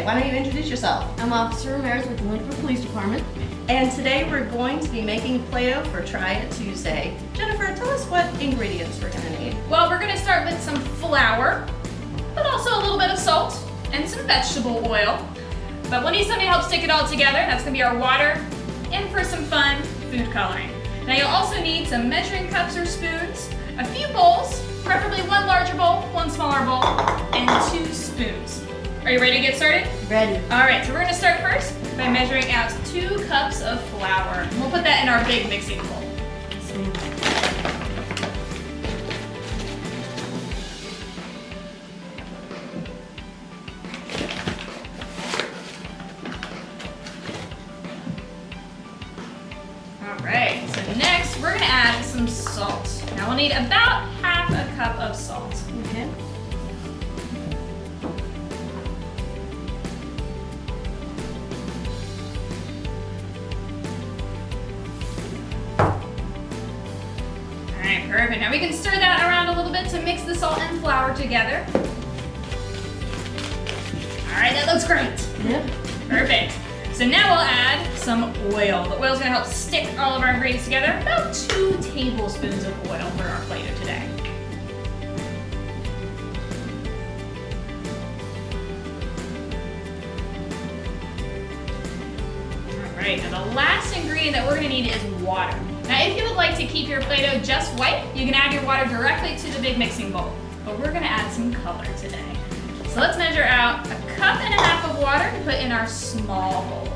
Okay, why don't you introduce yourself? I'm Officer Ramirez with the Lynchburg Police Department. And today we're going to be making Play-Doh for Try It Tuesday. Jennifer, tell us what ingredients we're gonna need. Well, we're gonna start with some flour, but also a little bit of salt and some vegetable oil. But we'll need something to help stick it all together. That's gonna be our water, and for some fun food coloring. Now you'll also need some measuring cups or spoons, a few bowls, preferably one larger bowl, one smaller bowl, and 2 spoons. Are you ready to get started? Ready. All right, so we're gonna start first by measuring out 2 cups of flour. We'll put that in our big mixing bowl. All right, so next we're gonna add some salt. Now we'll need about half a cup of salt. Okay. Alright, perfect. Now we can stir that around a little bit to mix the salt and flour together. Alright, that looks great. Yep. Perfect. So now we'll add some oil. The oil's gonna help stick all of our ingredients together. About 2 tablespoons of oil for our Play-Doh today. Alright, now the last ingredient that we're gonna need is water. Now if you would like to keep your Play-Doh just white, you can add your water directly to the big mixing bowl. But we're gonna add some color today. So let's measure out 1.5 cups of water to put in our small bowl.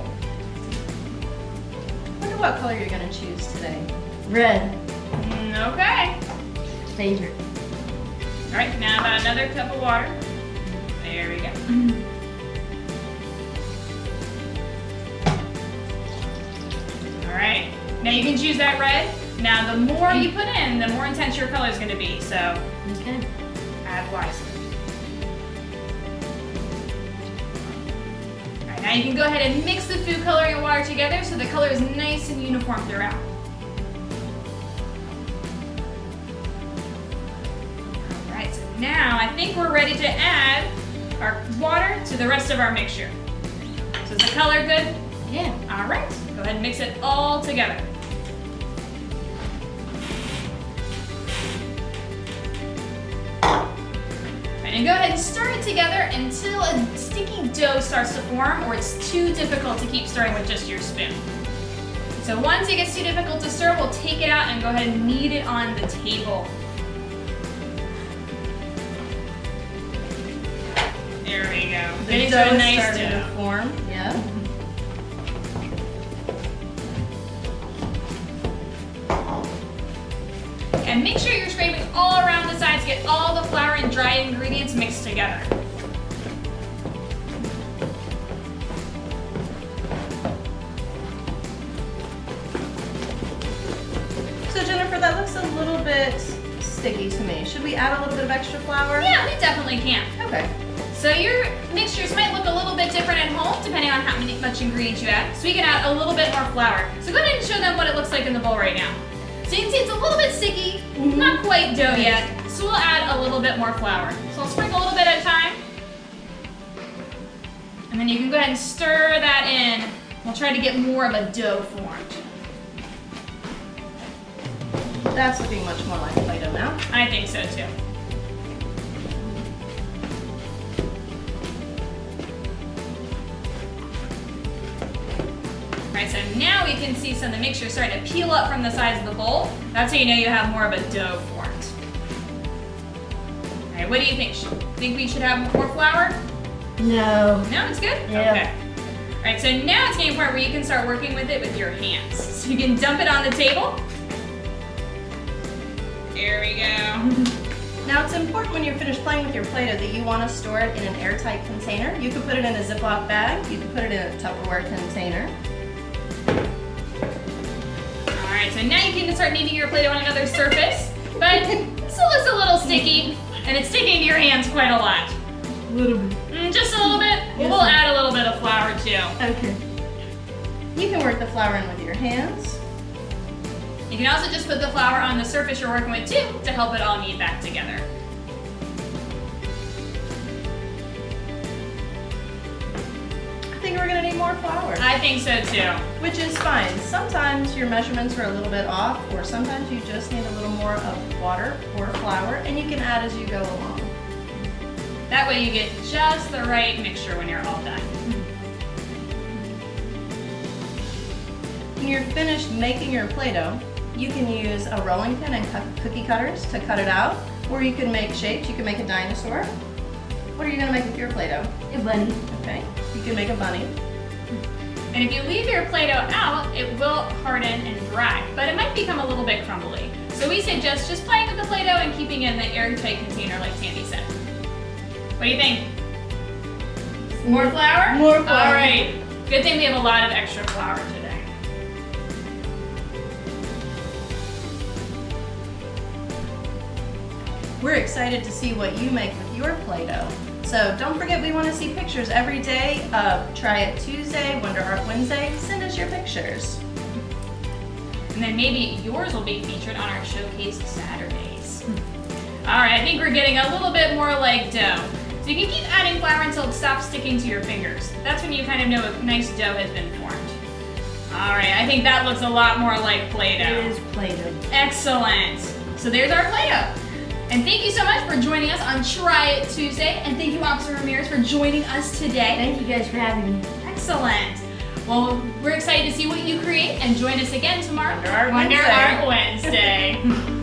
I wonder what color you're gonna choose today. Red. Okay. Favorite. All right, now about another cup of water. There we go. All right, now you can choose that red. Now the more you put in, the more intense your color is gonna be, so Okay. add wisely. All right, now you can go ahead and mix the food coloring and water together so the color is nice and uniform throughout. All right, so now I think we're ready to add our water to the rest of our mixture. So is the color good? Yeah. All right, go ahead and mix it all together. And go ahead and stir it together until a sticky dough starts to form or it's too difficult to keep stirring with just your spoon. So once it gets too difficult to stir, we'll take it out and go ahead and knead it on the table. There we go. Getting to a nice starting dough. to form. Yeah. And make sure you're scraping all around the sides to get all the flour and dry ingredients mixed together. So Jennifer, that looks a little bit sticky to me. Should we add a little bit of extra flour? Yeah, we definitely can. Okay. So your mixtures might look a little bit different at home depending on how much ingredients you add. So we can add a little bit more flour. So go ahead and show them what it looks like in the bowl right now. So you can see it's a little bit sticky, not quite dough yet. So we'll add a little bit more flour. So I'll sprinkle a little bit at a time. And then you can go ahead and stir that in. We'll try to get more of a dough formed. That's looking much more like Play-Doh now. I think so too. Alright, so now we can see some of the mixture starting to peel up from the sides of the bowl. That's how you know you have more of a dough formed. Alright, what do you think? Think we should have more flour? No. No, it's good? Yeah. Okay. Alright, so now it's getting to the point where you can start working with it with your hands. So you can dump it on the table. There we go. Now it's important when you're finished playing with your Play-Doh that you want to store it in an airtight container. You could put it in a Ziploc bag. You could put it in a Tupperware container. Alright, so now you can start kneading your Play-Doh on another surface, but it still looks a little sticky, and it's sticking to your hands quite a lot. A little bit. Just a little bit? Yes. We'll add a little bit of flour too. Okay. You can work the flour in with your hands. You can also just put the flour on the surface you're working with too to help it all knead back together. thinking we're gonna need more flour, I think so too. which is fine. Sometimes your measurements are a little bit off, or sometimes you just need a little more of water or flour, and you can add as you go along. That way you get just the right mixture when you're all done. When you're finished making your Play-Doh, you can use a rolling pin and cookie cutters to cut it out, or you can make shapes. You can make a dinosaur. What are you gonna make with your Play-Doh? A bunny. Okay, you can make a bunny. And if you leave your Play-Doh out, it will harden and dry, but it might become a little bit crumbly. So we suggest just playing with the Play-Doh and keeping it in the airtight container like Sandy said. What do you think? More flour? More flour. All right. Good thing we have a lot of extra flour today. We're excited to see what you make with your Play-Doh. So don't forget, we want to see pictures every day of Try It Tuesday, Wonder Art Wednesday. Send us your pictures. And then maybe yours will be featured on our Showcase Saturdays. All right, I think we're getting a little bit more like dough. So you can keep adding flour until it stops sticking to your fingers. That's when you kind of know a nice dough has been formed. All right, I think that looks a lot more like Play-Doh. It is Play-Doh. Excellent. So there's our Play-Doh. And thank you so much for joining us on Try It Tuesday. And thank you, Officer Ramirez, for joining us today. Thank you guys for having me. Excellent. Well, we're excited to see what you create, and join us again tomorrow. Wonder Art Wednesday.